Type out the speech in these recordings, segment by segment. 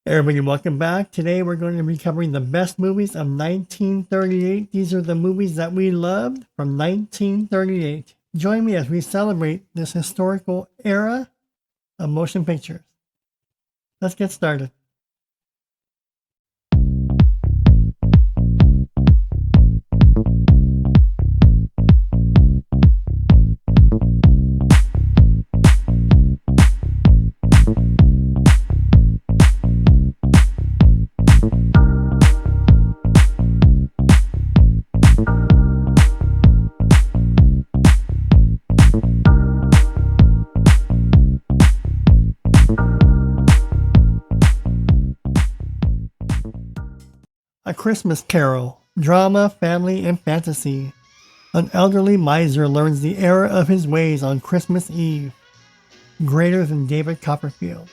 Everybody, welcome back. Today we're going to be covering the best movies of 1938. These are the movies that we loved from 1938. Join me as we celebrate this historical era of motion pictures. Let's get started. A Christmas Carol, drama, family, and fantasy. An elderly miser learns the error of his ways on Christmas Eve. Greater than David Copperfield.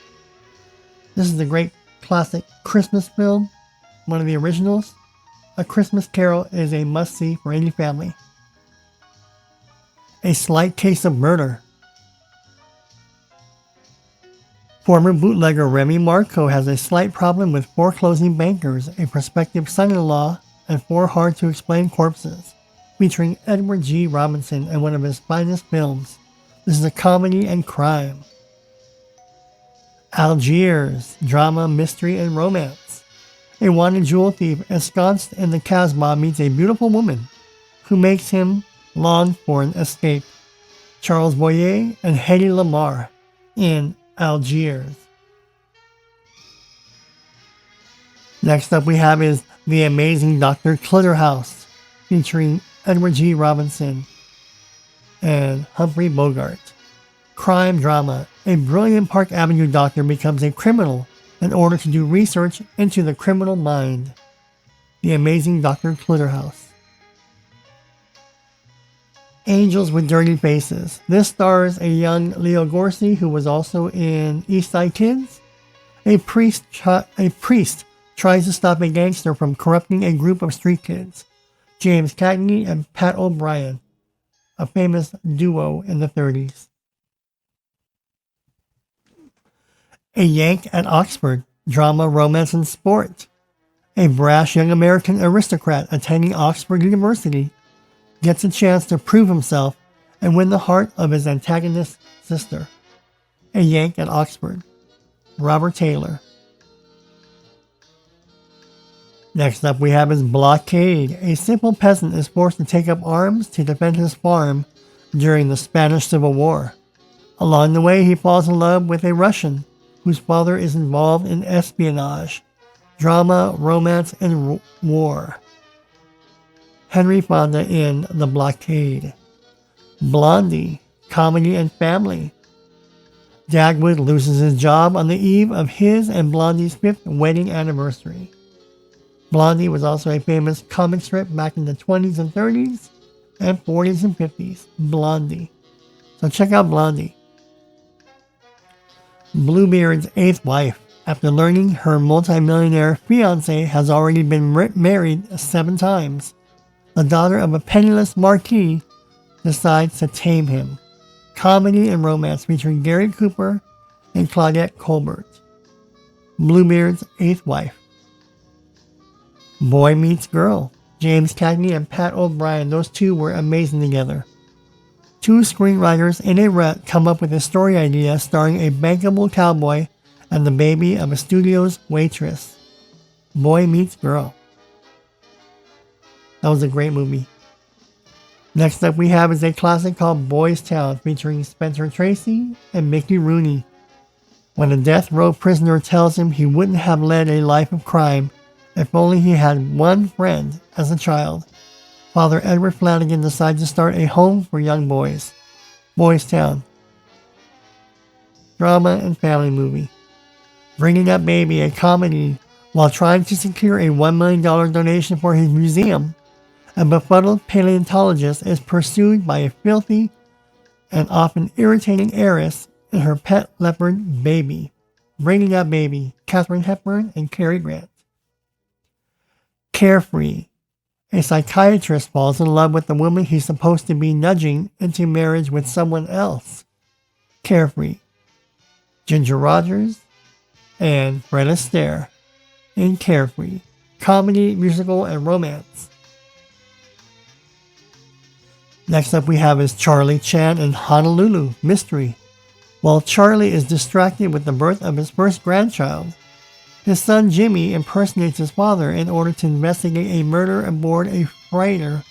This is a great classic Christmas film, one of the originals. A Christmas Carol is a must-see for any family. A Slight Case of Murder. Former bootlegger Remy Marco has a slight problem with 4 closing bankers, a prospective son-in-law, and 4 hard-to-explain corpses, featuring Edward G. Robinson in one of his finest films. This is a comedy and crime. Algiers, drama, mystery, and romance. A wanted jewel thief ensconced in the Casbah meets a beautiful woman who makes him long for an escape. Charles Boyer and Hedy Lamarr in Algiers. Next up we have is The Amazing Dr. Clitterhouse, featuring Edward G. Robinson and Humphrey Bogart. Crime drama. A brilliant Park Avenue doctor becomes a criminal in order to do research into the criminal mind. The Amazing Dr. Clitterhouse. Angels with Dirty Faces. This stars a young Leo Gorcey, who was also in East Side Kids. A priest tries to stop a gangster from corrupting a group of street kids. James Cagney and Pat O'Brien, a famous duo in the 30s. A Yank at Oxford. Drama, romance, and sport. A brash young American aristocrat attending Oxford University gets a chance to prove himself and win the heart of his antagonist's sister. A Yank at Oxford. Robert Taylor. Next up we have is Blockade. A simple peasant is forced to take up arms to defend his farm during the Spanish Civil War. Along the way he falls in love with a Russian whose father is involved in espionage, drama, romance, and war. Henry Fonda in The Blockade. Blondie, comedy and family. Dagwood loses his job on the eve of his and Blondie's 5th wedding anniversary. Blondie was also a famous comic strip back in the 20s and 30s and 40s and 50s. Blondie. So check out Blondie. Bluebeard's 8th wife. After learning her multimillionaire fiancé has already been married 7 times, the daughter of a penniless marquis decides to tame him. Comedy and romance featuring Gary Cooper and Claudette Colbert. Bluebeard's 8th wife. Boy Meets Girl. James Cagney and Pat O'Brien, those two were amazing together. 2 screenwriters in a rut come up with a story idea starring a bankable cowboy and the baby of a studio's waitress. Boy Meets Girl. That was a great movie. Next up we have is a classic called Boys Town, featuring Spencer Tracy and Mickey Rooney. When a death row prisoner tells him he wouldn't have led a life of crime if only he had one friend as a child, Father Edward Flanagan decides to start a home for young boys. Boys Town. Drama and family movie. Bringing Up Baby, a comedy. While trying to secure a $1 million donation for his museum, a befuddled paleontologist is pursued by a filthy and often irritating heiress and her pet leopard baby. Bringing Up Baby, Katharine Hepburn and Cary Grant. Carefree. A psychiatrist falls in love with the woman he's supposed to be nudging into marriage with someone else. Carefree. Ginger Rogers and Fred Astaire in Carefree, comedy, musical, and romance. Next up we have is Charlie Chan in Honolulu, mystery. While Charlie is distracted with the birth of his first grandchild, his son Jimmy impersonates his father in order to investigate a murder aboard a freighter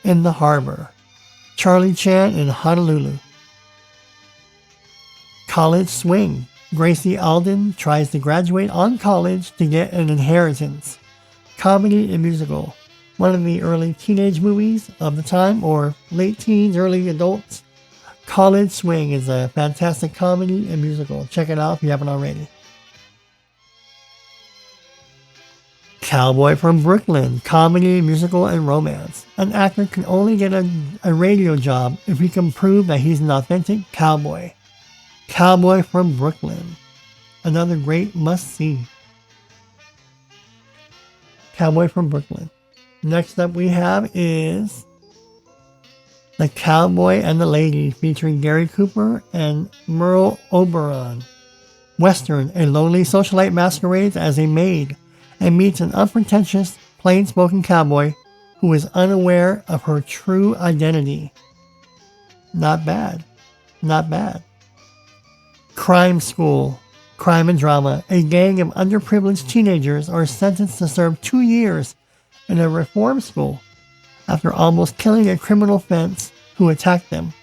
in the harbor. Charlie Chan in Honolulu. College Swing. Gracie Alden tries to graduate on college to get an inheritance. Comedy and musical. One of the early teenage movies of the time, or late teens, early adults. College Swing is a fantastic comedy and musical. Check it out if you haven't already. Cowboy from Brooklyn, comedy, musical, and romance. An actor can only get a radio job if he can prove that he's an authentic cowboy. Cowboy from Brooklyn. Another great must-see. Cowboy from Brooklyn. Next up we have is The Cowboy and the Lady, featuring Gary Cooper and Merle Oberon. Western, a lonely socialite masquerades as a maid and meets an unpretentious, plain-spoken cowboy who is unaware of her true identity. Not bad. Not bad. Crime School. Crime and drama. A gang of underprivileged teenagers are sentenced to serve 2 years in a reform school after almost killing a criminal fence who attacked them.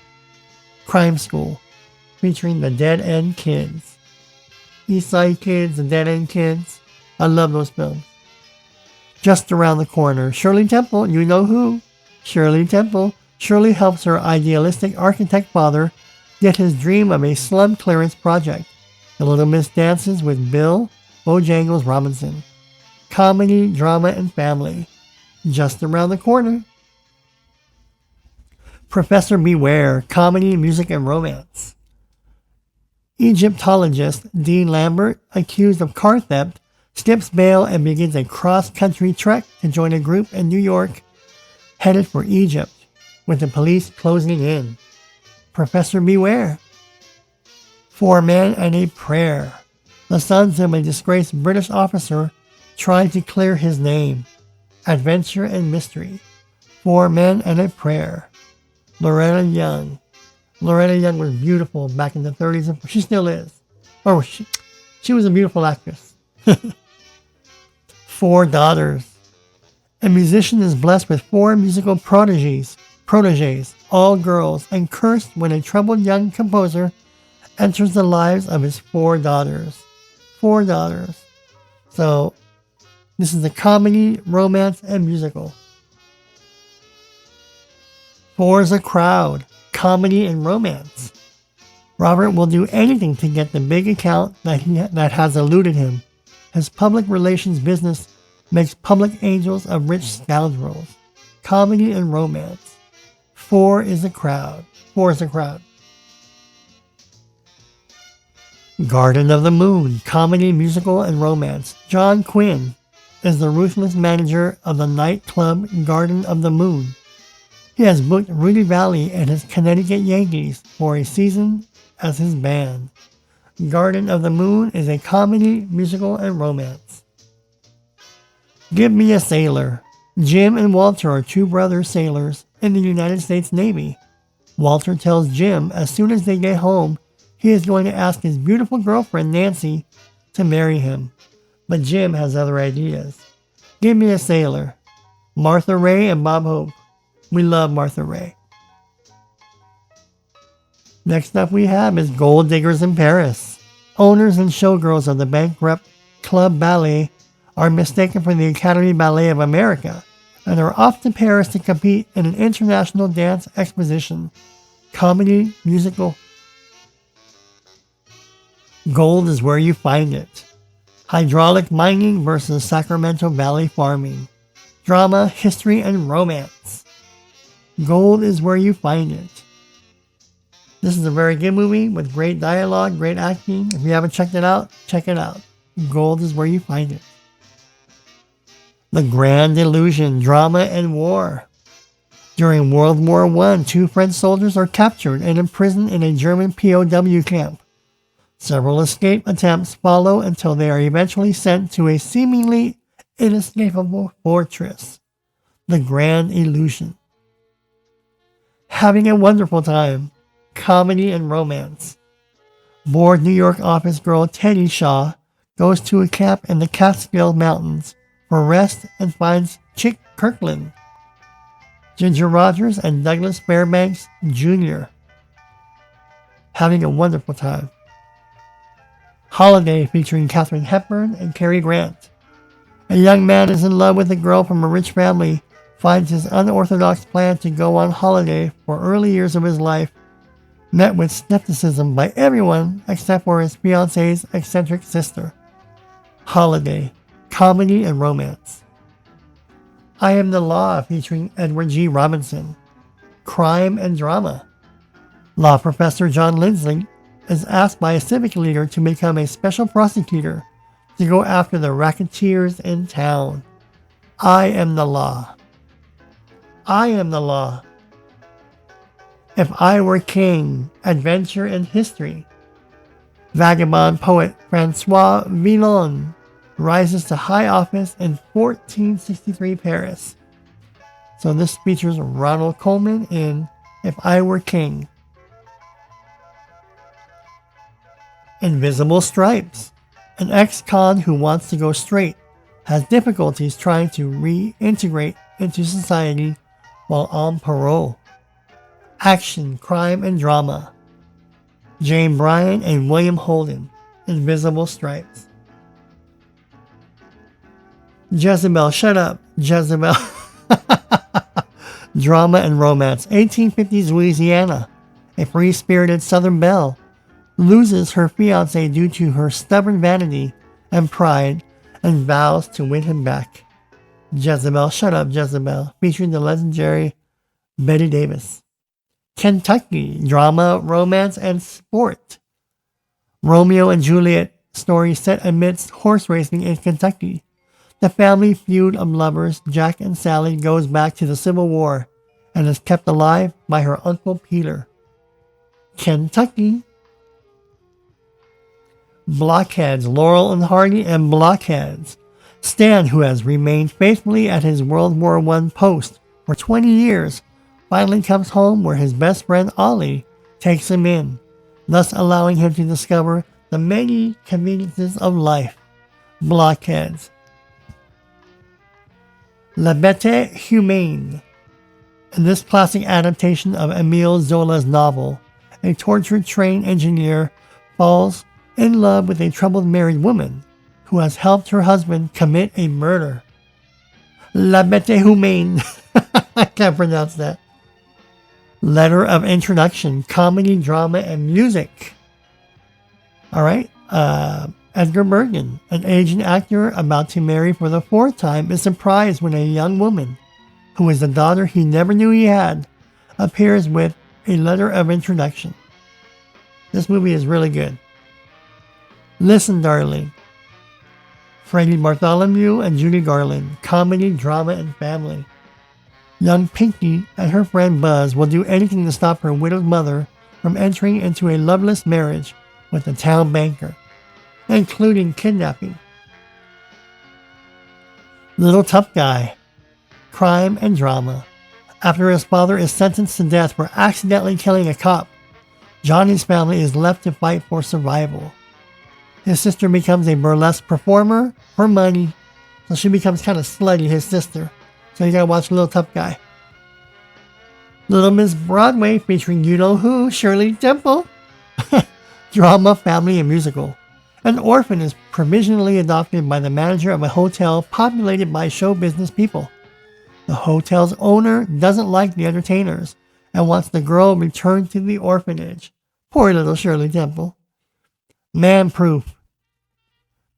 Crime School. Featuring the Dead End Kids. East Side Kids, the Dead End Kids. I love those films. Just around the corner. Shirley Temple, you know who? Shirley Temple. Shirley helps her idealistic architect father get his dream of a slum clearance project. The Little Miss dances with Bill Bojangles Robinson. Comedy, drama, and family. Just around the corner. Professor Beware. Comedy, music, and romance. Egyptologist Dean Lambert, accused of car theft, skips bail and begins a cross-country trek to join a group in New York headed for Egypt, with the police closing in. Professor Beware. 4 Men and a Prayer. The sons of a disgraced British officer try to clear his name. Adventure and mystery. 4 Men and a Prayer. Loretta Young. Loretta Young was beautiful back in the 30s, and she still is. Oh, she was a beautiful actress. 4 Daughters. A musician is blessed with 4 musical proteges, all girls, and cursed when a troubled young composer enters the lives of his 4 daughters. 4 daughters. So, this is a comedy, romance, and musical. 4 is a Crowd. Comedy and romance. Robert will do anything to get the big account that has eluded him. His public relations business makes public angels of rich scoundrels. Comedy and romance. 4 is a Crowd. 4 is a Crowd. Garden of the Moon. Comedy, musical, and romance. John Quinn is the ruthless manager of the nightclub Garden of the Moon. He has booked Rudy Valley and his Connecticut Yankees for a season as his band. Garden of the Moon is a comedy, musical, and romance. Give Me a Sailor. Jim and Walter are 2 brother sailors in the United States Navy. Walter tells Jim as soon as they get home, he is going to ask his beautiful girlfriend Nancy to marry him. But Jim has other ideas. Give Me a Sailor. Martha Ray and Bob Hope. We love Martha Ray. Next up we have is Gold Diggers in Paris. Owners and showgirls of the bankrupt Club Ballet are mistaken for the Academy Ballet of America and are off to Paris to compete in an international dance exposition. Comedy, musical. Gold is Where You Find It. Hydraulic mining versus Sacramento Valley farming. Drama, history, and romance. Gold is Where You Find It. This is a very good movie with great dialogue, great acting. If you haven't checked it out, check it out. Gold is Where You Find It. The Grand Illusion, drama and war. During World War I, 2 French soldiers are captured and imprisoned in a German POW camp. Several escape attempts follow until they are eventually sent to a seemingly inescapable fortress, the Grand Illusion. Having a wonderful time, comedy and romance. Bored New York office girl Teddy Shaw goes to a camp in the Catskill Mountains for rest and finds Chick Kirkland, Ginger Rogers, and Douglas Fairbanks Jr. having a wonderful time. Holiday featuring Katharine Hepburn and Cary Grant. A young man is in love with a girl from a rich family, finds his unorthodox plan to go on holiday for early years of his life, met with skepticism by everyone except for his fiance's eccentric sister. Holiday, comedy and romance. I Am the Law featuring Edward G. Robinson. Crime and drama. Law professor John Lindsley is asked by a civic leader to become a special prosecutor to go after the racketeers in town. I Am the Law. I Am the Law. If I Were King, Adventure in History. Vagabond poet Francois Villon rises to high office in 1463 Paris. So this features Ronald Colman in If I Were King. Invisible Stripes. An ex-con who wants to go straight has difficulties trying to reintegrate into society while on parole. Action, crime, and drama. Jane Bryan and William Holden, Invisible Stripes. Jezebel, Shut Up, Jezebel. Drama and romance. 1850s Louisiana. A free-spirited Southern belle loses her fiancé due to her stubborn vanity and pride and vows to win him back. Jezebel, Shut Up, Jezebel, featuring the legendary Betty Davis. Kentucky, drama, romance, and sport. Romeo and Juliet story set amidst horse racing in Kentucky. The family feud of lovers Jack and Sally goes back to the Civil War and is kept alive by her Uncle Peter. Kentucky. Blockheads, Laurel and Hardy and Blockheads. Stan, who has remained faithfully at his World War I post for 20 years, finally comes home where his best friend Ollie takes him in, thus allowing him to discover the many conveniences of life. Blockheads. La Bête Humaine. In this classic adaptation of Émile Zola's novel, a tortured train engineer falls in love with a troubled married woman who has helped her husband commit a murder. La Bête Humaine. I can't pronounce that. Letter of introduction, comedy, drama, and music. Alright, Edgar Bergen, an aging actor about to marry for the fourth time, is surprised when a young woman, who is the daughter he never knew he had, appears with a letter of introduction. This movie is really good. Listen, Darling. Freddie Bartholomew and Judy Garland, comedy, drama, and family. Young Pinky and her friend Buzz will do anything to stop her widowed mother from entering into a loveless marriage with the town banker, including kidnapping. Little Tough Guy. Crime and drama. After his father is sentenced to death for accidentally killing a cop, Johnny's family is left to fight for survival. His sister becomes a burlesque performer for money, so she becomes kind of slutty, his sister. So you gotta watch Little Tough Guy. Little Miss Broadway featuring you-know-who, Shirley Temple. Drama, family, and musical. An orphan is provisionally adopted by the manager of a hotel populated by show business people. The hotel's owner doesn't like the entertainers and wants the girl returned to the orphanage. Poor little Shirley Temple. Man Proof.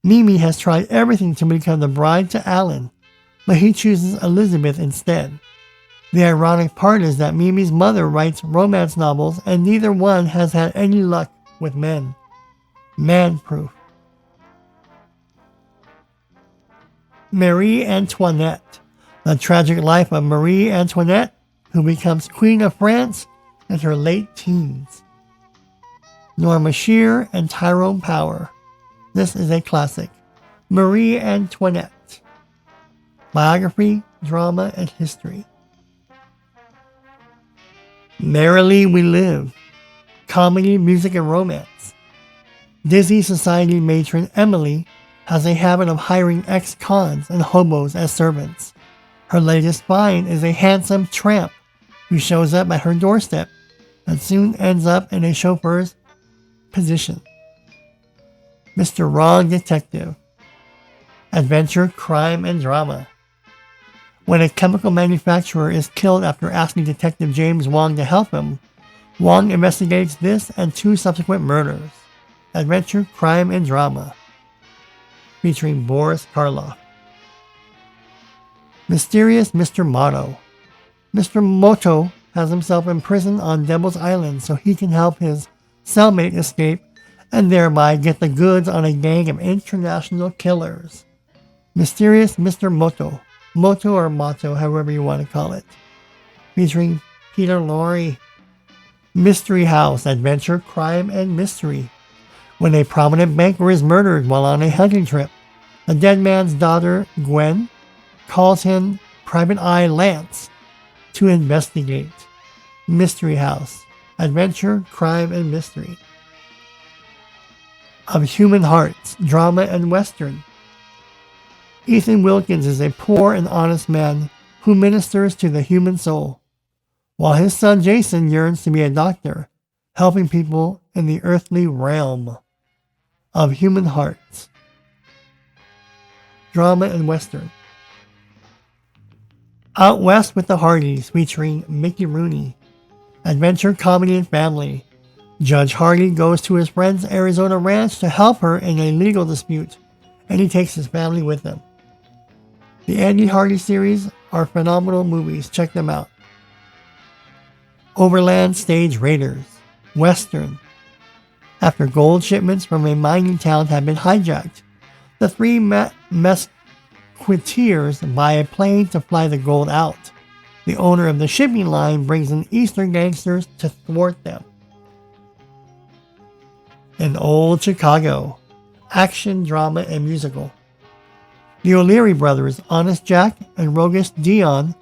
Mimi has tried everything to become the bride to Alan, but he chooses Elizabeth instead. The ironic part is that Mimi's mother writes romance novels and neither one has had any luck with men. Man Proof. Marie Antoinette. The tragic life of Marie Antoinette, who becomes Queen of France in her late teens. Norma Shear and Tyrone Power. This is a classic. Marie Antoinette. Biography, drama, and history. Merrily We Live. Comedy, music, and romance. Dizzy society matron Emily has a habit of hiring ex-cons and hobos as servants. Her latest find is a handsome tramp who shows up at her doorstep and soon ends up in a chauffeur's position. Mr. Wrong Detective. Adventure, crime, and drama. When a chemical manufacturer is killed after asking Detective James Wong to help him, Wong investigates this and 2 subsequent murders. Adventure, crime, and drama. Featuring Boris Karloff. Mysterious Mr. Motto. Mr. Moto has himself imprisoned on Devil's Island so he can help his cellmate escape and thereby get the goods on a gang of international killers. Mysterious Mr. Moto. Moto or Motto, however you want to call it. Featuring Peter Lorre. Mystery House, adventure, crime, and mystery. When a prominent banker is murdered while on a hunting trip, the dead man's daughter, Gwen, calls him Private Eye Lance to investigate. Mystery House, adventure, crime, and mystery. Of Human Hearts, drama, and western. Ethan Wilkins is a poor and honest man who ministers to the human soul, while his son Jason yearns to be a doctor, helping people in the earthly realm. Of Human Hearts. Drama and western. Out West with the Hardys, featuring Mickey Rooney. Adventure, comedy, and family. Judge Hardy goes to his friend's Arizona ranch to help her in a legal dispute, and he takes his family with him. The Andy Hardy series are phenomenal movies. Check them out. Overland Stage Raiders. Western. After gold shipments from a mining town have been hijacked, the 3 Mesquiteers buy a plane to fly the gold out. The owner of the shipping line brings in Eastern gangsters to thwart them. In Old Chicago. Action, drama, and musical. The O'Leary brothers, Honest Jack and Roguish Dion,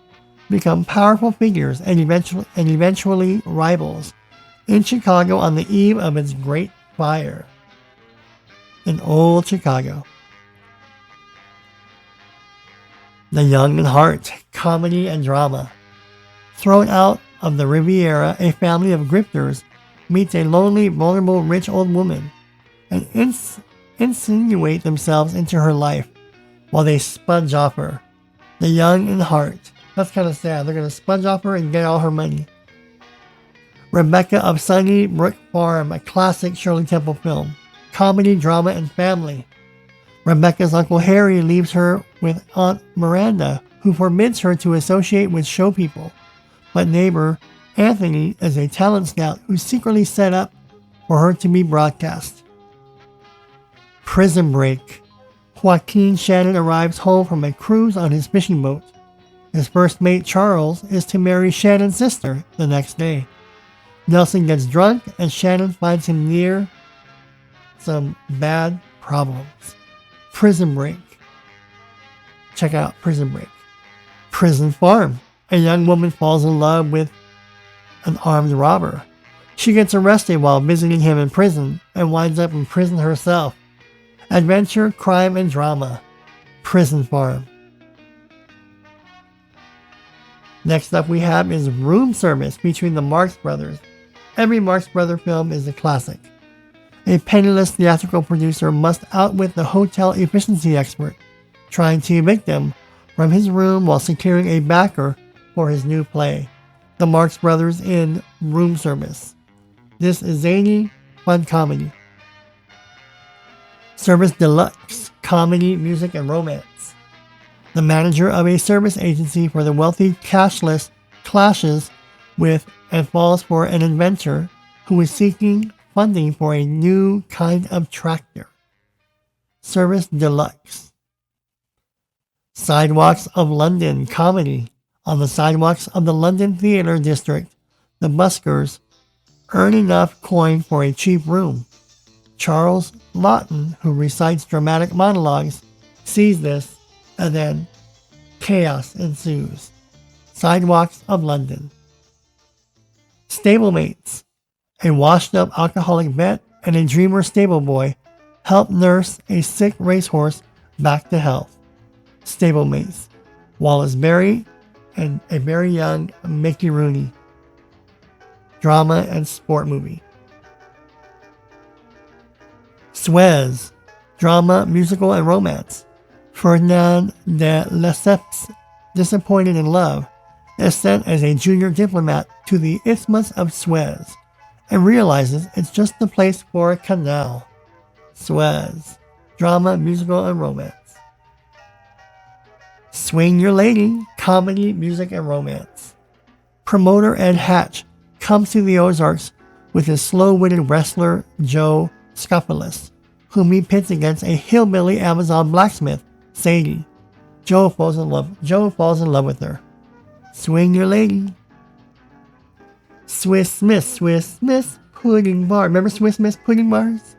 become powerful figures and eventually rivals in Chicago on the eve of its Great Fire. In Old Chicago. The Young and Heart, comedy and drama. Thrown out of the Riviera, a family of grifters meets a lonely, vulnerable, rich old woman and insinuate themselves into her life while they sponge off her. The Young and Heart. That's kind of sad. They're going to sponge off her and get all her money. Rebecca of Sunnybrook Farm, a classic Shirley Temple film. Comedy, drama, and family. Rebecca's Uncle Harry leaves her with Aunt Miranda, who forbids her to associate with show people. But neighbor Anthony is a talent scout who's secretly set up for her to be broadcast. Prison Break. Joaquin Shannon arrives home from a cruise on his fishing boat. His first mate Charles is to marry Shannon's sister the next day. Nelson gets drunk and Shannon finds him near some bad problems. Prison Break. Check out Prison Break. Prison Farm. A young woman falls in love with an armed robber. She gets arrested while visiting him in prison and winds up in prison herself. Adventure, crime, and drama. Prison Farm. Next up we have is Room Service, featuring the Marx Brothers. Every Marx Brother film is a classic. A penniless theatrical producer must outwit the hotel efficiency expert, trying to evict him from his room while securing a backer for his new play. The Marx Brothers in Room Service. This is zany, fun comedy. Service Deluxe, comedy, music, and romance. The manager of a service agency for the wealthy cashless clashes with and falls for an inventor who is seeking funding for a new kind of tractor. Service Deluxe. Sidewalks of London, comedy. On the sidewalks of the London Theatre District, the buskers earn enough coin for a cheap room. Charles Laughton, who recites dramatic monologues, sees this, and then chaos ensues. Sidewalks of London. Stablemates. A washed-up alcoholic vet and a dreamer stable boy help nurse a sick racehorse back to health. Stablemates. Wallace Berry and a very young Mickey Rooney. Drama and sport movie. Suez. Drama, musical, and romance. Ferdinand de Lesseps, disappointed in love, is sent as a junior diplomat to the Isthmus of Suez and realizes it's just the place for a canal. Suez. Drama, musical, and romance. Swing Your Lady. Comedy, music, and romance. Promoter Ed Hatch comes to the Ozarks with his slow-witted wrestler Joe Scopolis, whom he pits against a hillbilly Amazon blacksmith, Sadie. Joe falls in love with her. Swing Your Lady. Swiss Miss Pudding Bar. Remember Swiss Miss Pudding Bars?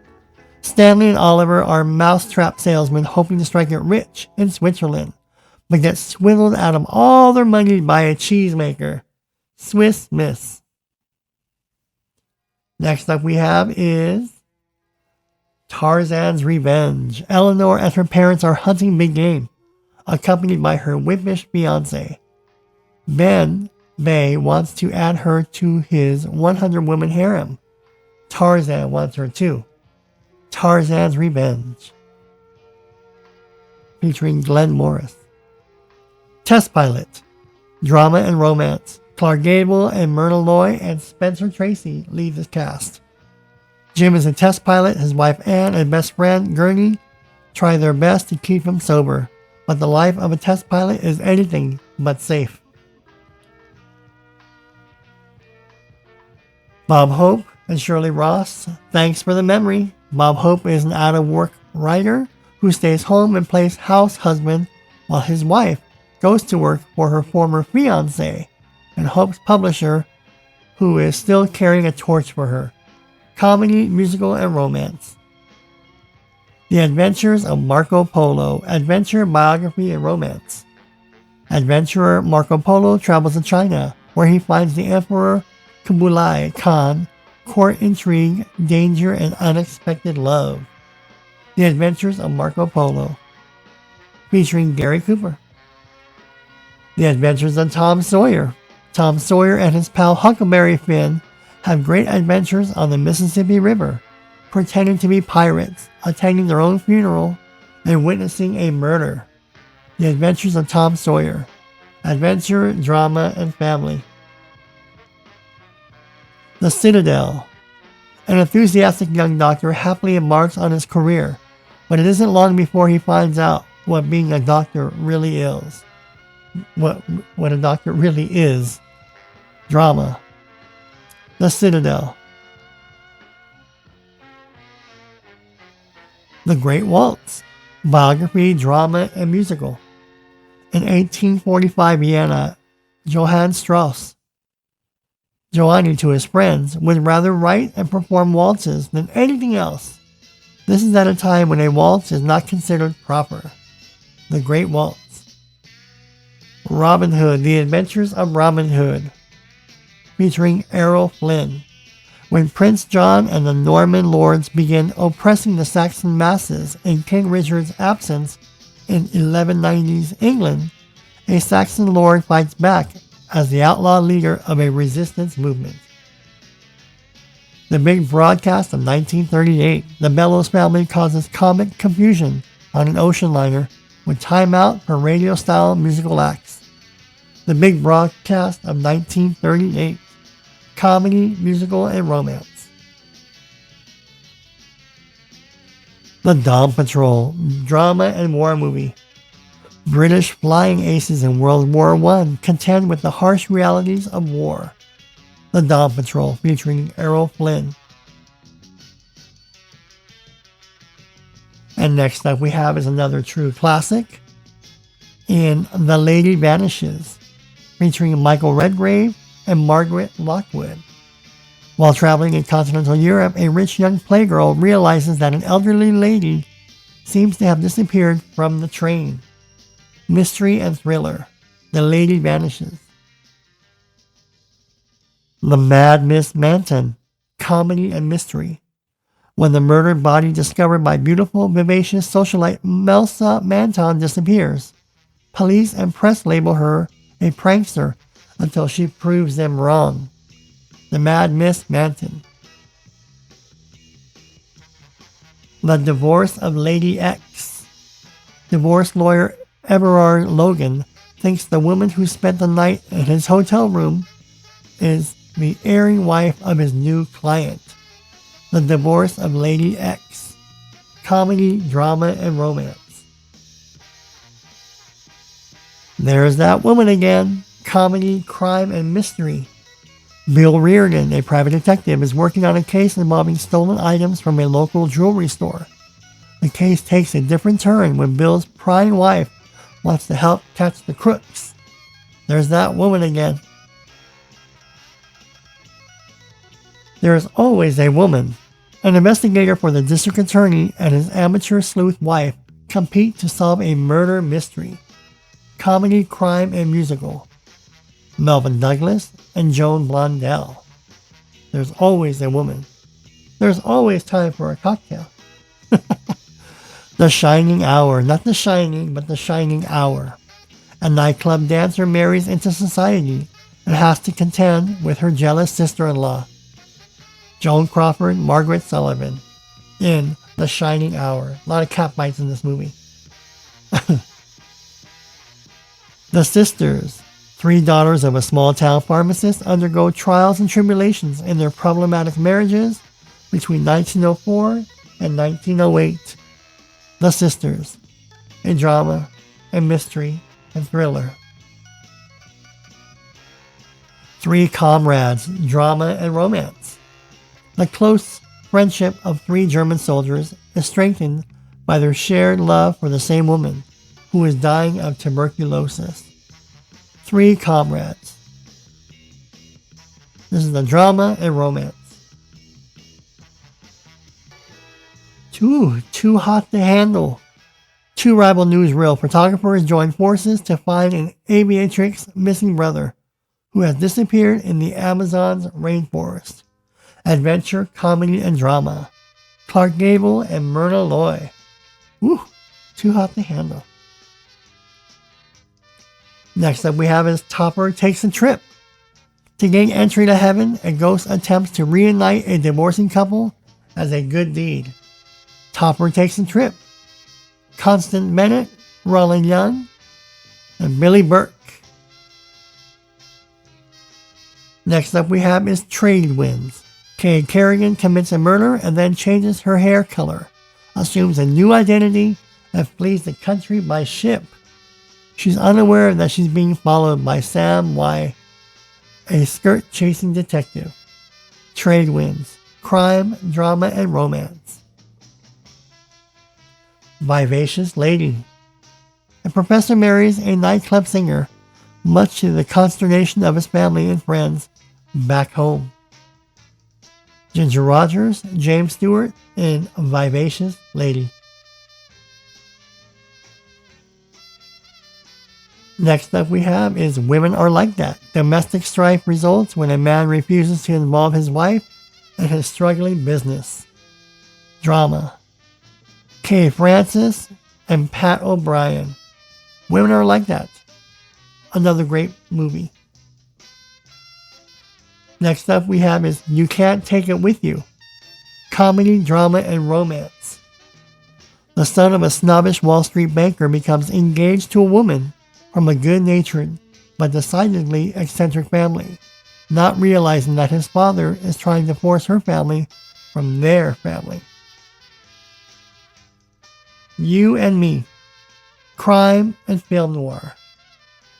Stanley and Oliver are mousetrap salesmen hoping to strike it rich in Switzerland, but get swindled out of all their money by a cheesemaker. Swiss Miss. Next up we have is Tarzan's Revenge. Eleanor and her parents are hunting big game, accompanied by her whippish fiancé. Ben Bay wants to add her to his 100-woman harem. Tarzan wants her too. Tarzan's Revenge. Featuring Glenn Morris. Test Pilot. Drama and romance. Clark Gable and Myrna Loy and Spencer Tracy lead the cast. Jim is a test pilot. His wife Anne and best friend Gurney try their best to keep him sober, but the life of a test pilot is anything but safe. Bob Hope and Shirley Ross. Thanks for the memory. Bob Hope is an out-of-work writer who stays home and plays house husband while his wife goes to work for her former fiancé and Hope's publisher, who is still carrying a torch for her. Comedy, musical, and romance. The Adventures of Marco Polo. Adventure, biography, and romance. Adventurer Marco Polo travels to China, where he finds the Emperor Kublai Khan, court intrigue, danger, and unexpected love. The Adventures of Marco Polo. Featuring Gary Cooper. The Adventures of Tom Sawyer. Tom Sawyer and his pal Huckleberry Finn have great adventures on the Mississippi River, pretending to be pirates, attending their own funeral, and witnessing a murder. The Adventures of Tom Sawyer. Adventure, drama, and family. The Citadel. An enthusiastic young doctor happily embarks on his career, but it isn't long before he finds out what being a doctor really is. What a doctor really is. Drama. The Citadel. The Great Waltz. Biography, drama, and musical. In 1845 Vienna, Johann Strauss, Giovanni to his friends, would rather write and perform waltzes than anything else. This is at a time when a waltz is not considered proper. The Great Waltz. Robin Hood, The Adventures of Robin Hood. Featuring Errol Flynn. When Prince John and the Norman lords begin oppressing the Saxon masses in King Richard's absence in 1190s England, a Saxon lord fights back as the outlaw leader of a resistance movement. The Big Broadcast of 1938. The Bellows family causes comic confusion on an ocean liner with time out for radio-style musical acts. The Big Broadcast of 1938. Comedy, musical, and romance. The Dawn Patrol. Drama and war movie. British flying aces in World War I contend with the harsh realities of war. The Dawn Patrol, featuring Errol Flynn. And next up we have is another true classic in The Lady Vanishes, featuring Michael Redgrave and Margaret Lockwood. While traveling in continental Europe, a rich young playgirl realizes that an elderly lady seems to have disappeared from the train. Mystery and thriller. The lady vanishes. The Mad Miss Manton. Comedy and mystery. When the murdered body discovered by beautiful, vivacious socialite Melsa Manton disappears, police and press label her a prankster until she proves them wrong. The Mad Miss Manton. The Divorce of Lady X. Divorce lawyer Everard Logan thinks the woman who spent the night in his hotel room is the erring wife of his new client. The Divorce of Lady X. Comedy, drama, and romance. There's That Woman Again. Comedy, crime, and mystery. Bill Reardon, a private detective, is working on a case involving stolen items from a local jewelry store. The case takes a different turn when Bill's prying wife wants to help catch the crooks. There's That Woman Again. There is Always a Woman. An investigator for the district attorney and his amateur sleuth wife compete to solve a murder mystery. Comedy, crime, and musical. Melvin Douglas and Joan Blondell. There's Always a Woman. There's always time for a cocktail. The Shining Hour. Not The Shining, but The Shining Hour. A nightclub dancer marries into society and has to contend with her jealous sister-in-law. Joan Crawford, Margaret Sullivan in The Shining Hour. A lot of cat bites in this movie. The Sisters. Three daughters of a small-town pharmacist undergo trials and tribulations in their problematic marriages between 1904 and 1908. The Sisters. A drama, a mystery, and thriller. Three Comrades. Drama and romance. The close friendship of three German soldiers is strengthened by their shared love for the same woman, who is dying of tuberculosis. Three Comrades. This is the drama and romance. Too hot to handle. Two rival newsreel photographers join forces to find an aviatrix missing brother who has disappeared in the Amazon's rainforest. Adventure, comedy, and drama. Clark Gable and Myrna Loy. Too hot to handle. Next up we have is Topper Takes a Trip. To gain entry to heaven, a ghost attempts to reunite a divorcing couple as a good deed. Topper Takes a Trip. Constance Bennett, Roland Young, and Billy Burke. Next up we have is Trade Winds. Kay Kerrigan commits a murder and then changes her hair color, assumes a new identity, and flees the country by ship. She's unaware that she's being followed by Sam Y., a skirt-chasing detective. Trade Winds. Crime, drama, and romance. Vivacious Lady. A professor marries a nightclub singer, much to the consternation of his family and friends back home. Ginger Rogers, James Stewart in Vivacious Lady. Next up we have is Women Are Like That. Domestic strife results when a man refuses to involve his wife in his struggling business. Drama. Kay Francis and Pat O'Brien. Women Are Like That. Another great movie. Next up we have is You Can't Take It With You. Comedy, drama, and romance. The son of a snobbish Wall Street banker becomes engaged to a woman from a good-natured but decidedly eccentric family, not realizing that his father is trying to force her family from their family. You and Me. Crime and film noir.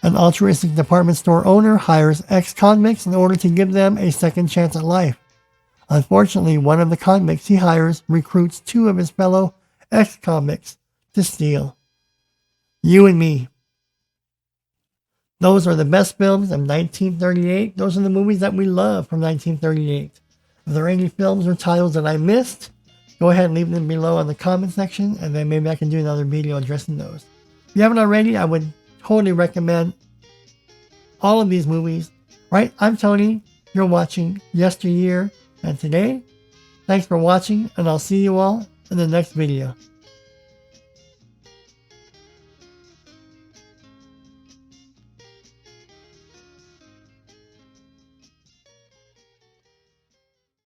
An altruistic department store owner hires ex-convicts in order to give them a second chance at life. Unfortunately, one of the convicts he hires recruits two of his fellow ex-convicts to steal. You and Me. Those are the best films of 1938. Those are the movies that we love from 1938. If there are any films or titles that I missed, go ahead and leave them below in the comment section, and then maybe I can do another video addressing those. If you haven't already, I would totally recommend all of these movies. Right, I'm Tony, you're watching Yesteryear, and today, thanks for watching, and I'll see you all in the next video.